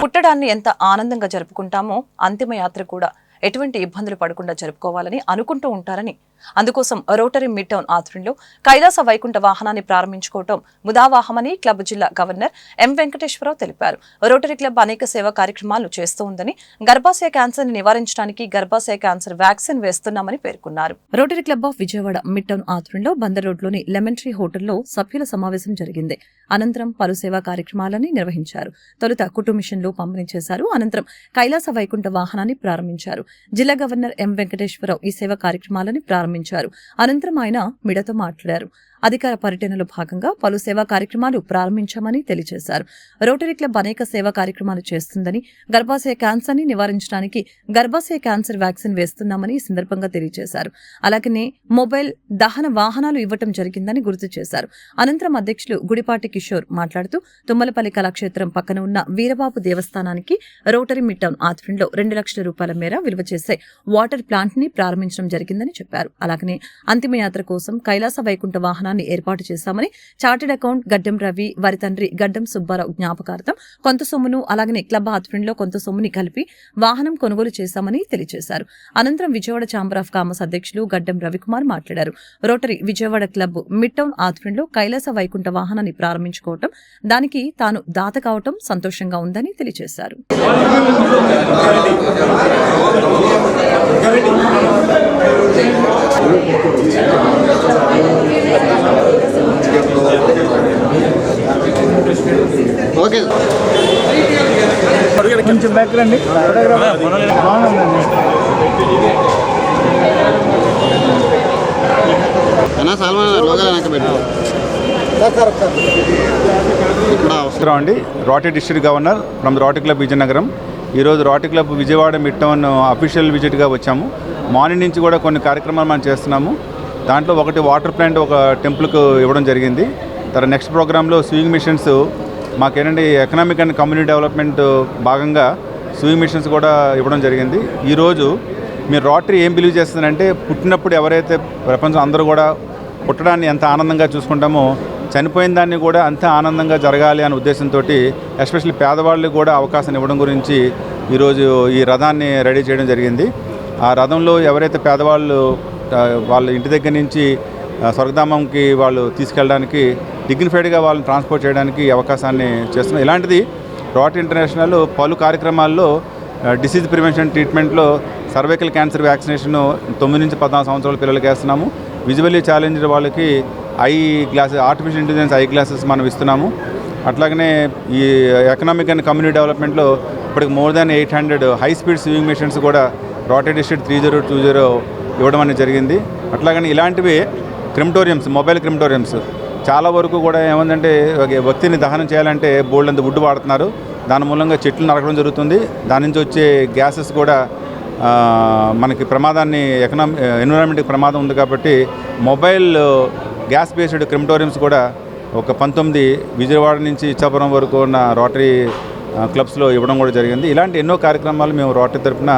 పుట్టడాన్ని ఎంత ఆనందంగా జరుపుకుంటామో అంతిమ యాత్ర కూడా ఎటువంటి ఇబ్బందులు పడకుండా జరుపుకోవాలని అనుకుంటూ ఉంటారని, అందుకోసం రోటరీ మిడ్ టౌన్ ఆధ్వర్యంలో కైలాస వైకుంఠ వాహనాన్ని ప్రారంభించుకోవటం ముదావాహమని క్లబ్ జిల్లా గవర్నర్ ఎం వెంకటేశ్వరరావు తెలిపారు. రోటరీ క్లబ్ అనేక సేవా కార్యక్రమాలు చేస్తూ ఉందని, గర్భాశయ క్యాన్సర్ ని నివారించడానికి గర్భాశయ క్యాన్సర్ వ్యాక్సిన్ వేస్తున్నామని పేర్కొన్నారు. Rotary club of Vijayawada mid town ఆధ్వర్యంలో బందర్ రోడ్లోని లెమన్ ట్రీ హోటల్లో సభ్యుల సమావేశం జరిగింది. అనంతరం పలు సేవా కార్యక్రమాలని నిర్వహించారు. తొలుత కుటుంబ మిషన్లు పంపిణీ చేశారు. అనంతరం కైలాస వైకుంఠ వాహనాన్ని ప్రారంభించారు. జిల్లా గవర్నర్ ఎం వెంకటేశ్వరరావు ఈ సేవా కార్యక్రమాలని ప్రారంభించారు. అనంతరం ఆయన మీడియాతో మాట్లాడారు. అధికార పర్యటనలో భాగంగా పలు సేవా కార్యక్రమాలు ప్రారంభించామని తెలియజేశారు. రోటరీ క్లబ్ అనేక సేవా కార్యక్రమాలు చేస్తుందని, గర్భాశయ క్యాన్సర్ ని నివారించడానికి గర్భాశయ క్యాన్సర్ వ్యాక్సిన్ వేస్తున్నామని ఈ సందర్భంగా తెలియజేశారు. అలాగనే మొబైల్ దహన వాహనాలు ఇవ్వటం జరిగిందని గుర్తు చేశారు. అనంతరం అధ్యక్షులు గుడిపాటి కిషోర్ మాట్లాడుతూ తుమ్మలపల్లి కళాక్షేత్రం పక్కన ఉన్న వీరబాబు దేవస్థానానికి రోటరీ మిడ్ టౌన్ ఆధ్వర్యంలో 2 లక్షల రూపాయల మేర విలువ చేసే వాటర్ ప్లాంట్ ని ప్రారంభించడం జరిగిందని చెప్పారు. అలాగనే అంతిమయాత్ర కోసం కైలాస వైకుంఠ వాహనాన్ని ఏర్పాటు చేశామని, చార్టెడ్ అకౌంట్ గడ్డం రవి, వారి తండ్రి గడ్డం సుబ్బారావు జ్ఞాపకార్థం కొంత సొమ్మును, అలాగనే క్లబ్ ఆధ్వర్యంలో కొంత సొమ్ముని కలిపి వాహనం కొనుగోలు చేశామని తెలియజేశారు. అనంతరం విజయవాడ ఛాంబర్ ఆఫ్ కామర్స్ అధ్యక్షులు గడ్డం రవికుమార్ మాట్లాడారు. Rotary Vijayawada club mid town ఆధ్వర్యంలో కైలాస వైకుంఠ వాహనాన్ని ప్రారంభించుకోవటం, దానికి తాను దాత కావటం సంతోషంగా ఉందని తెలియజేశారు. ఓకే కొంచెం బ్యాక్ రండి. నమస్కారం అండి. Rotary district governor from Rotary Club Vizianagaram. ఈరోజు Rotary Club Vijayawada mid town official విజిట్గా వచ్చాము. మార్నింగ్ నుంచి కూడా కొన్ని కార్యక్రమాలు మనం చేస్తున్నాము. దాంట్లో ఒకటి వాటర్ ప్లాంట్ ఒక టెంపుల్కు ఇవ్వడం జరిగింది. తర్వాత నెక్స్ట్ ప్రోగ్రాంలో స్వింగ్ మిషన్స్ మాకేంటంటే ఎకనామిక్ అండ్ కమ్యూనిటీ డెవలప్మెంట్ భాగంగా స్వింగ్ మిషన్స్ కూడా ఇవ్వడం జరిగింది. ఈరోజు మీరు రోటరీ ఏం బిలీవ్ చేస్తుందంటే, పుట్టినప్పుడు ఎవరైతే ప్రపంచం అందరూ కూడా పుట్టడాన్ని ఎంత ఆనందంగా చూసుకుంటామో, చనిపోయిన దాన్ని కూడా అంతే ఆనందంగా జరగాలి అనే ఉద్దేశంతో ఎస్పెషల్లీ పేదవాళ్ళకి కూడా అవకాశం ఇవ్వడం గురించి ఈరోజు ఈ రథాన్ని రెడీ చేయడం జరిగింది. ఆ రథంలో ఎవరైతే పేదవాళ్ళు వాళ్ళ ఇంటి దగ్గర నుంచి స్వర్గధామంకి వాళ్ళు తీసుకెళ్ళడానికి డిగ్నిఫైడ్గా వాళ్ళని ట్రాన్స్పోర్ట్ చేయడానికి అవకాశాన్ని చేస్తున్నాం. ఇలాంటిది రోటరీ ఇంటర్నేషనల్ పలు కార్యక్రమాల్లో డిసీజ్ ప్రివెన్షన్ ట్రీట్మెంట్లో సర్వైకల్ క్యాన్సర్ వ్యాక్సినేషన్ 9 నుంచి 14 సంవత్సరాల పిల్లలకి వేస్తున్నాము. విజువల్లీ ఛాలెంజ్డ్ వాళ్ళకి eye glasses, artificial intelligence eye glasses మనం ఇస్తున్నాము. అట్లాగనే ఈ ఎకనామిక్ అండ్ కమ్యూనిటీ డెవలప్మెంట్లో ఇప్పటికి more than 800 high speed sewing machines కూడా రోటరీ డిస్ట్రిక్ట్ 3020 ఇవ్వడం అనేది జరిగింది. అట్లాగని ఇలాంటివి క్రిమటోరియంస్, మొబైల్ క్రిమటోరియంస్ చాలా వరకు కూడా ఏమందంటే, వ్యక్తిని దహనం చేయాలంటే బోల్డ్ అంత వుడ్ వాడుతున్నారు. దాని మూలంగా చెట్లు నరకడం జరుగుతుంది. దాని నుంచి వచ్చే గ్యాసెస్ కూడా మనకి ప్రమాదాన్ని, ఎన్విరాన్మెంట్కి ప్రమాదం ఉంది. కాబట్టి మొబైల్ గ్యాస్ బేస్డ్ క్రిమటోరియంస్ కూడా ఒక 19 విజయవాడ నుంచి ఇచ్చాపురం వరకు ఉన్న రోటరీ క్లబ్స్లో ఇవ్వడం కూడా జరిగింది. ఇలాంటి ఎన్నో కార్యక్రమాలు మేము రోటరీ తరఫున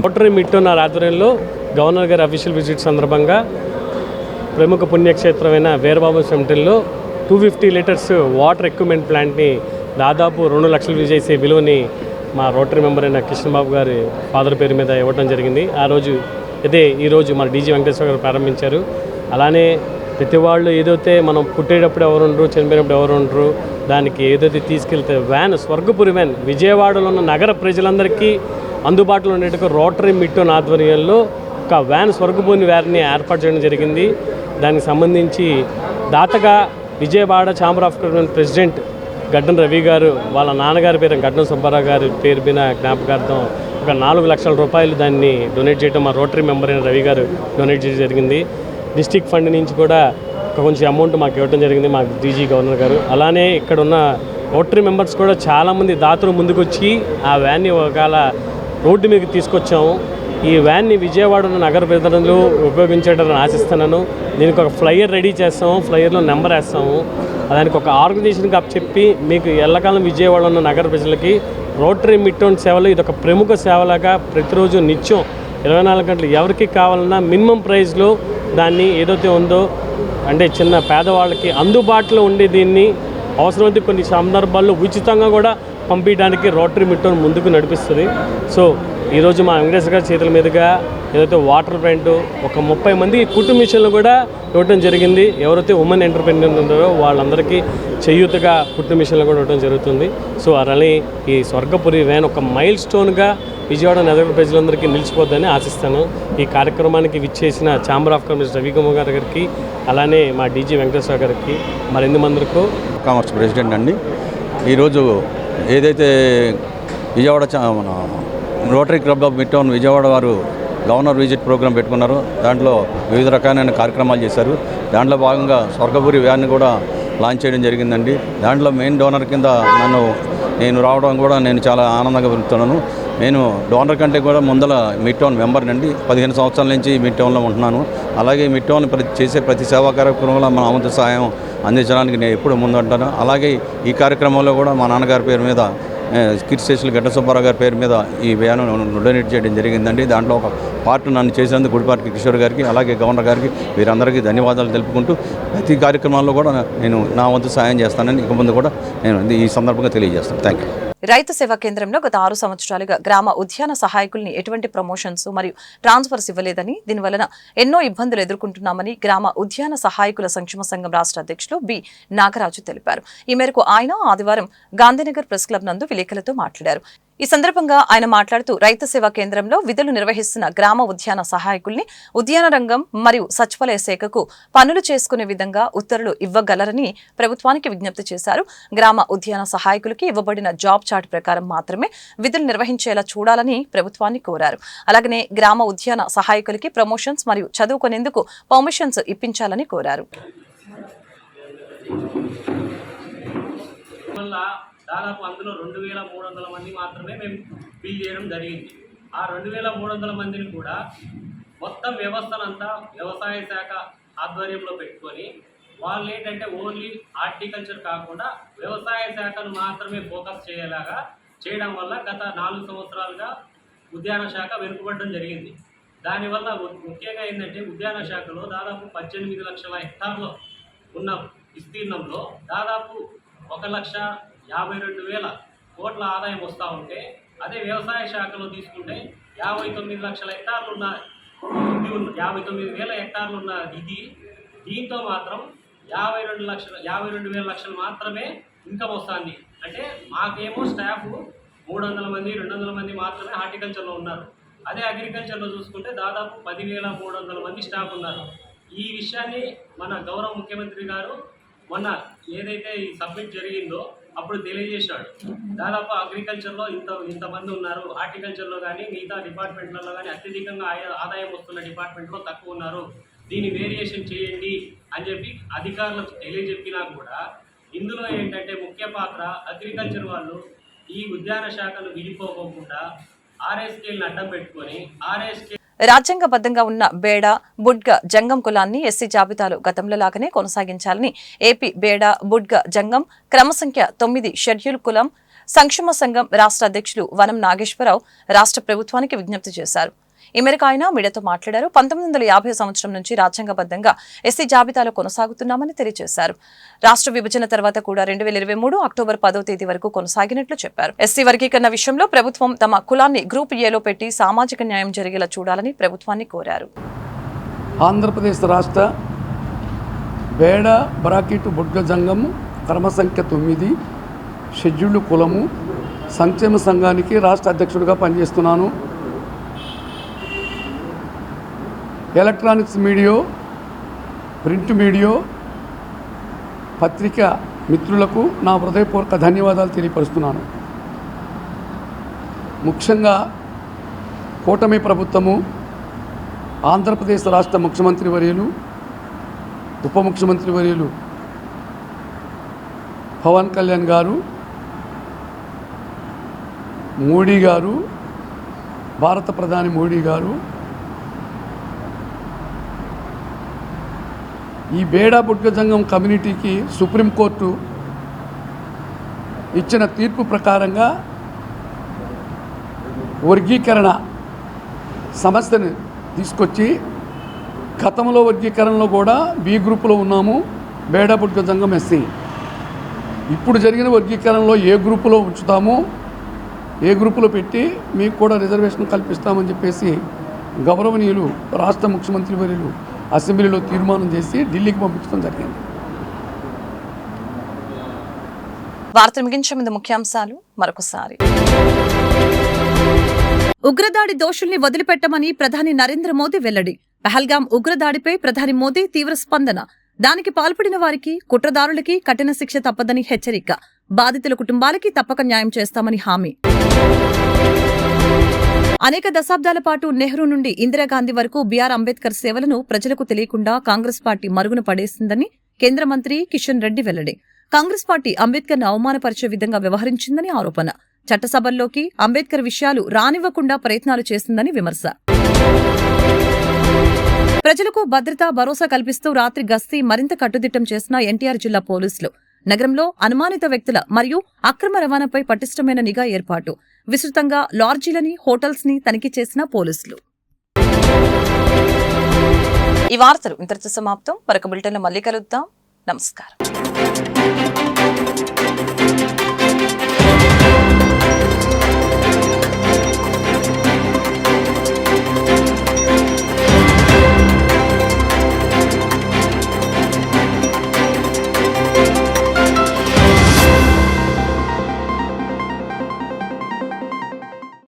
రోటరీ మిడ్ టౌన్ ఆధ్వర్యంలో గవర్నర్ గారి అఫీషియల్ విజిట్ సందర్భంగా ప్రముఖ పుణ్యక్షేత్రమైన వీరబాబు సెంటర్లో 250 లీటర్స్ వాటర్ ఎక్విప్మెంట్ ప్లాంట్ని దాదాపు 2 లక్షలు చేసే విలువని మా రోటరీ మెంబర్ అయిన కృష్ణబాబు గారి ఫాదర్ పేరు మీద ఇవ్వడం జరిగింది. ఆ రోజు ఈరోజు మన డీజీ వెంకటేశ్వర గారు ప్రారంభించారు. అలానే ప్రతి వాళ్ళు ఏదైతే మనం పుట్టేటప్పుడు ఎవరు ఉండరు, చనిపోయినప్పుడు ఎవరు ఉండరు, దానికి ఏదైతే తీసుకెళ్తే వ్యాన్, స్వర్గపురి వ్యాన్ విజయవాడలో ఉన్న నగర ప్రజలందరికీ అందుబాటులో ఉండేట్టుగా రోటరీ మిట్టోన్ ఆధ్వర్యంలో ఒక వ్యాన్, స్వర్గపురి వ్యాన్ని ఏర్పాటు చేయడం జరిగింది. దానికి సంబంధించి దాతగా Vijayawada chamber of commerce president Gaddam Ravi గారు వాళ్ళ నాన్నగారి పేరు గడ్డం సుబ్బారావు గారి పేరు మీద జ్ఞాపకార్థం ఒక 4 లక్షల రూపాయలు దాన్ని డొనేట్ చేయడం మా రోటరీ మెంబర్ అయిన రవి గారు డొనేట్ చేయడం జరిగింది. డిస్టిక్ ఫండ్ నుంచి కూడా కొంచెం అమౌంట్ మాకు ఇవ్వడం జరిగింది మా డీజీ గవర్నర్ గారు. అలానే ఇక్కడ ఉన్న రోటరీ మెంబర్స్ కూడా చాలామంది దాతలు ముందుకొచ్చి ఆ వ్యాన్ని ఒకవేళ రోడ్డు మీదకి తీసుకొచ్చాము. ఈ వ్యాన్ని విజయవాడ నగర ప్రజలు ఉపయోగించేటని ఆశిస్తున్నాను. దీనికి ఒక ఫ్లైయర్ రెడీ చేస్తాము, ఫ్లైయర్లో నెంబర్ వేస్తాము. దానికి ఒక ఆర్గనైజేషన్కి చెప్పి మీకు ఎల్లకాలం విజయవాడ ఉన్న నగర ప్రజలకి రోటరీ మిట్టోన్ సేవలు ఇది ఒక ప్రముఖ సేవలాగా ప్రతిరోజు నిత్యం 24 గంటలు ఎవరికి కావాలన్నా మినిమం ప్రైస్లో దాన్ని ఏదైతే ఉందో అంటే చిన్న పేదవాళ్ళకి అందుబాటులో ఉండే దీన్ని అవసరమైతే కొన్ని సందర్భాల్లో ఉచితంగా కూడా పంపించడానికి రోటరీ మిట్టోన్ ముందుకు నడిపిస్తుంది. సో ఈరోజు మా వెంకటేశ్వర గారి చేతుల మీదుగా ఏదైతే వాటర్ ప్లాంట్ ఒక 30 మంది కుటుంబ మిషన్లు కూడా ఇవ్వడం జరిగింది. ఎవరైతే ఉమెన్ ఎంటర్ప్రెన్యూర్ ఉన్నారో వాళ్ళందరికీ చేయూతగా కుటుంబ మిషన్లు కూడా ఇవ్వడం జరుగుతుంది. సో అలానే ఈ స్వర్గపురి వ్యాన్ ఒక మైల్ స్టోన్గా విజయవాడ నగర ప్రజలందరికీ నిలిచిపోద్దని ఆశిస్తాను. ఈ కార్యక్రమానికి విచ్చేసిన ఛాంబర్ ఆఫ్ కామర్స్ రవికుమార్ గారికి, అలానే మా డీజీ వెంకటేశ్వర గారికి, మరిన్ని మందికి కామర్స్ ప్రెసిడెంట్ అండి. ఈరోజు ఏదైతే విజయవాడ మన రోటరీ క్లబ్ ఆఫ్ మిట్టోన్ విజయవాడ వారు గవర్నర్ విజిట్ ప్రోగ్రాం పెట్టుకున్నారు. దాంట్లో వివిధ రకాలైన కార్యక్రమాలు చేశారు. దాంట్లో భాగంగా స్వర్గపురి వ్యాన్ని కూడా లాంచ్ చేయడం జరిగిందండి. దాంట్లో మెయిన్ డోనర్ కింద నేను రావడం కూడా నేను చాలా ఆనందంగా పెరుగుతున్నాను. నేను డోనర్ కంటే కూడా ముందల మిట్టోన్ మెంబర్ అండి. 15 సంవత్సరాల నుంచి మిట్టోన్లో ఉంటున్నాను. అలాగే మిట్టోన్ చేసే ప్రతి సేవా కార్యక్రమంలో మన వంతు సహాయం అందించడానికి నేను ఎప్పుడు ముందుంటాను. అలాగే ఈ కార్యక్రమంలో కూడా మా నాన్నగారి పేరు మీద కిడ్స్ స్టేషన్ గడ్డ సుబ్బారావు గారి పేరు మీద ఈ వ్యాను డొనేట్ చేయడం జరిగిందండి. దాంట్లో ఒక పార్ట్ నన్ను చేసినందుకు గుడిపాటి కిషోర్ గారికి, అలాగే గవర్నర్ గారికి, వీరందరికీ ధన్యవాదాలు తెలుపుకుంటూ ప్రతి కార్యక్రమాల్లో కూడా నేను నా వంతు సాయం చేస్తానని ఇక ముందు కూడా నేను ఈ సందర్భంగా తెలియజేస్తాను. Thank you. రైతు సేవా కేంద్రంలో గత 6 సంవత్సరాలుగా గ్రామ ఉద్యాన సహాయకుల్ని ఎటువంటి ప్రమోషన్స్ మరియు ట్రాన్స్ఫర్స్ ఇవ్వలేదని, దీనివలన ఎన్నో ఇబ్బందులు ఎదుర్కొంటున్నామని గ్రామ ఉద్యాన సహాయకుల సంక్షేమ సంఘం రాష్ట్ర అధ్యక్షులు బి నాగరాజు తెలిపారు. ఈ మేరకు ఆయన ఆదివారం గాంధీనగర్ ప్రెస్ క్లబ్ నందు విలేకరులతో మాట్లాడారు. ఈ సందర్భంగా ఆయన మాట్లాడుతూ రైతు సేవా కేంద్రంలో విధులు నిర్వహిస్తున్న గ్రామ ఉద్యాన సహాయకుల్ని ఉద్యాన రంగం మరియు సచివాలయ శాఖకు పనులు చేసుకునే విధంగా ఉత్తర్వులు ఇవ్వగలరని ప్రభుత్వానికి విజ్ఞప్తి చేశారు. గ్రామ ఉద్యాన సహాయకులకి ఇవ్వబడిన జాబ్ చార్ట్ ప్రకారం మాత్రమే విధులు నిర్వహించేలా చూడాలని ప్రభుత్వాన్ని కోరారు. అలాగనే గ్రామ ఉద్యాన సహాయకులకి ప్రమోషన్స్ మరియు చదువుకునేందుకు పర్మిషన్స్ ఇప్పించాలని కోరారు. దాదాపు అందులో 2300 మంది మాత్రమే మేము ఫిల్ చేయడం జరిగింది. ఆ 2300 మందిని కూడా మొత్తం వ్యవస్థనంతా వ్యవసాయ శాఖ ఆధ్వర్యంలో పెట్టుకొని వాళ్ళు ఏంటంటే ఓన్లీ హార్టికల్చర్ కాకుండా వ్యవసాయ శాఖను మాత్రమే ఫోకస్ చేయలాగా చేయడం వల్ల గత 4 సంవత్సరాలుగా ఉద్యాన శాఖ వెనుకబడడం జరిగింది. దానివల్ల ముఖ్యంగా ఏంటంటే ఉద్యాన శాఖలో దాదాపు 18 లక్షల హెక్టార్లు ఉన్న విస్తీర్ణంలో దాదాపు 1,52,000 కోట్ల ఆదాయం వస్తూ ఉంటే, అదే వ్యవసాయ శాఖలో తీసుకుంటే 59 లక్షల హెక్టార్లు ఉన్న 59,000 హెక్టార్లు ఉన్న ఇది, దీంతో మాత్రం 52,000 లక్షలు మాత్రమే ఇన్కమ్ వస్తుంది. అంటే మాకేమో స్టాఫ్ 300 మంది 200 మంది మాత్రమే హార్టికల్చర్లో ఉన్నారు. అదే అగ్రికల్చర్లో చూసుకుంటే దాదాపు 10,300 మంది స్టాఫ్ ఉన్నారు. ఈ విషయాన్ని మన గౌరవ ముఖ్యమంత్రి గారు మొన్న ఏదైతే ఈ సబ్మిట్ జరిగిందో అప్పుడు తెలియజేశాడు. దాదాపు అగ్రికల్చర్లో ఇంతమంది ఉన్నారు, హార్టికల్చర్లో కానీ మిగతా డిపార్ట్మెంట్లలో కానీ అత్యధికంగా ఆదాయం వస్తున్న డిపార్ట్మెంట్లో తక్కువ ఉన్నారు, దీన్ని వేరియేషన్ చేయండి అని చెప్పి అధికారులకు తెలియజెప్పినా కూడా ఇందులో ఏంటంటే ముఖ్య పాత్ర అగ్రికల్చర్ వాళ్ళు ఈ ఉద్యాన శాఖను విడిపోకుండా ఆర్ఎస్కేలను అడ్డం పెట్టుకొని రాజ్యాంగబద్ధంగా ఉన్న బేడ బుడ్గ జంగం కులాన్ని ఎస్సీ జాబితాలో గతంలో లాగానే కొనసాగించాలని ఏపీ బేడ బుడ్గ జంగం క్రమసంఖ్య 9 షెడ్యూల్ కులం సంక్షేమ సంఘం రాష్ట్ర అధ్యక్షులు వనం నాగేశ్వరరావు రాష్ట్ర ప్రభుత్వానికి విజ్ఞప్తి చేశారు. ఈ మేరకు ఆయన మీడియాతో మాట్లాడారు. 1950 సంవత్సరం నుంచి రాజ్యాంగబద్ధంగా ఎస్సీ జాబితాలో కొనసాగుతున్నామని తెలియజేశారు. రాష్ట్ర విభజన తర్వాత కూడా 2023 అక్టోబర్ 10వ తేదీ వరకు కొనసాగినట్లు చెప్పారు. ఎస్సీ వర్గీకరణ విషయంలో ప్రభుత్వం తమ కులాన్ని గ్రూప్ ఏలో పెట్టి సామాజిక న్యాయం జరిగేలా చూడాలని ప్రభుత్వాన్ని కోరారు. ఆంధ్రప్రదేశ్ రాష్ట్ర బేడ బ్రాకెట్ బుడ్గ జంగం కర్మ సంఖ్య 9 షెడ్యూల్డ్ కులము సంక్షేమ సంఘానికి రాష్ట్ర అధ్యక్షుడిగా పనిచేస్తున్నాను. ఎలక్ట్రానిక్స్ మీడియా, ప్రింట్ మీడియా, పత్రిక మిత్రులకు నా హృదయపూర్వక ధన్యవాదాలు తెలియపరుస్తున్నాను. ముఖ్యంగా కూటమి ప్రభుత్వము, ఆంధ్రప్రదేశ్ రాష్ట్ర ముఖ్యమంత్రి వర్యులు, ఉప ముఖ్యమంత్రి వర్యులు పవన్ కళ్యాణ్ గారు, మోడీ గారు, భారత ప్రధాని మోడీ గారు ఈ బేడా బుడ్గ జంగం కమ్యూనిటీకి సుప్రీంకోర్టు ఇచ్చిన తీర్పు ప్రకారంగా వర్గీకరణ సమస్యను తీసుకొచ్చి, గతంలో వర్గీకరణలో కూడా బి గ్రూపులో ఉన్నాము, బేడా బుడ్గ జంగం ఎస్సీ. ఇప్పుడు జరిగిన వర్గీకరణలో ఏ గ్రూపులో ఉంచుతాము, ఏ గ్రూపులో పెట్టి మీకు కూడా రిజర్వేషన్ కల్పిస్తామని చెప్పేసి గౌరవనీయులు రాష్ట్ర ముఖ్యమంత్రి వర్యులు అసెంబ్లీలో తీర్మానం చేసి ఢిల్లీకి పంపించడం జరిగింది. వార్తలు ముగించే ముందు ముఖ్యాంశాలు మరొకసారి. ఉగ్రదాడి దోషుల్ని వదిలిపెట్టమని ప్రధాని నరేంద్ర మోదీ వెల్లడి. పహల్గాం ఉగ్రదాడిపై ప్రధాని మోదీ తీవ్ర స్పందన. దానికి పాల్పడిన వారికి, కుట్రదారులకి కఠిన శిక్ష తప్పదని హెచ్చరిక. బాధితుల కుటుంబాలకి తప్పక న్యాయం చేస్తామని హామీ. అనేక దశాబ్దాల పాటు నెహ్రూ నుండి ఇందిరాగాంధీ వరకు బీఆర్ అంబేద్కర్ సేవలను ప్రజలకు తెలియకుండా కాంగ్రెస్ పార్టీ మరుగున పడేసిందని కేంద్ర మంత్రి కిషన్ రెడ్డి వెల్లడి. కాంగ్రెస్ పార్టీ అంబేద్కర్ను అవమానపరిచే విధంగా వ్యవహరించిందని ఆరోపణ. చట్టసభల్లోకి అంబేద్కర్ విషయాలు రానివ్వకుండా ప్రయత్నాలు చేసిందని విమర్శ. ప్రజలకు భద్రత, భరోసా కల్పిస్తూ రాత్రి గస్తీ మరింత కట్టుదిట్టం చేసిన ఎన్టీఆర్ జిల్లా పోలీసులు. నగరంలో అనుమానిత వ్యక్తుల మరియు అక్రమ రవాణాపై పటిష్టమైన నిఘా ఏర్పాటు. విస్తృతంగా లాడ్జీలని, హోటల్స్ ని తనిఖీ చేసిన పోలీసులు. ఈ వార్తలు ఇంతటితో సమాప్తం. మరొక బులెటిన్లో మళ్ళీ కలుద్దాం. నమస్కారం.